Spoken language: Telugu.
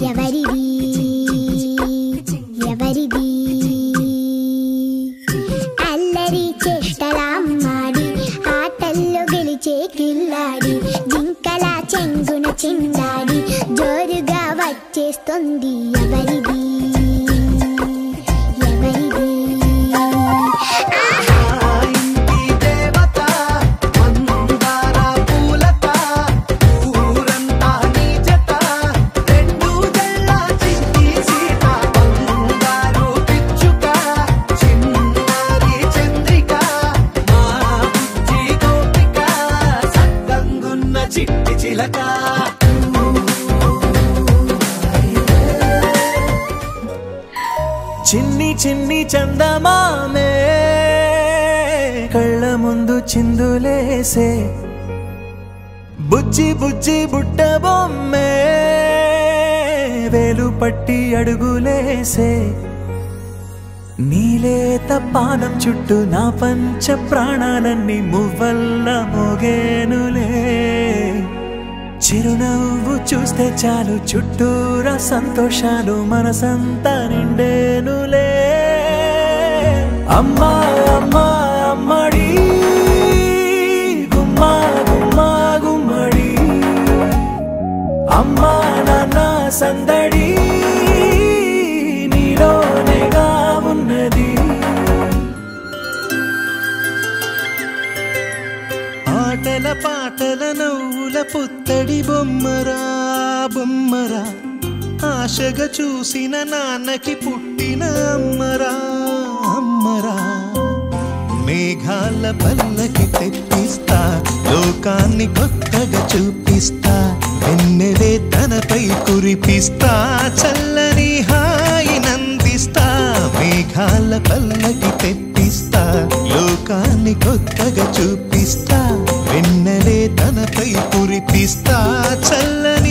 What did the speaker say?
ఎవరిది ఎవరిది అల్లరి చేష్టలామ్మాడి ఆటల్లో గెలిచే కిల్లాడి జింకలా చెంగున చిందాడి జోరుగా వచ్చేస్తుంది ఎవరిది ఎవరిది చిన్ని చిన్ని చందమామే కళ్ళ ముందు చిందులేసే బుజ్జి బుజ్జి బుట్ట బొమ్మే వేలు పట్టి అడుగులేసే నీలేత పానం చుట్టూ నా పంచ ప్రాణాలన్నీ మువ్వల్ల మోగేనులే చిరునవ్వు చూస్తే చాలు చుట్టూరా సంతోషాలు మనసంతా నిండేనులే అమ్మా అమ్మా అమ్మడి గుమ్మా గుమ్మా గుమ్మడి అమ్మా నాన్న సందడి నీలోనేగా ఉన్నది ఆటల పాటల నవ్వుల పుత్తడి బొమ్మరా బొమ్మరా ఆశగా చూసిన నాన్నకి పుట్టిన అమ్మరా అమ్మరా మేఘాల పల్లకి తెప్పిస్తా లోకాన్ని కొత్తగా చూపిస్తా వెన్నెలే తనపై కురిపిస్తా చల్లని హాయి నందిస్తా మేఘాల పల్లకి తెప్పిస్తా లోకాన్ని కొత్తగా చూపిస్తా వెన్నెలే తనపై కురిపిస్తా చల్లని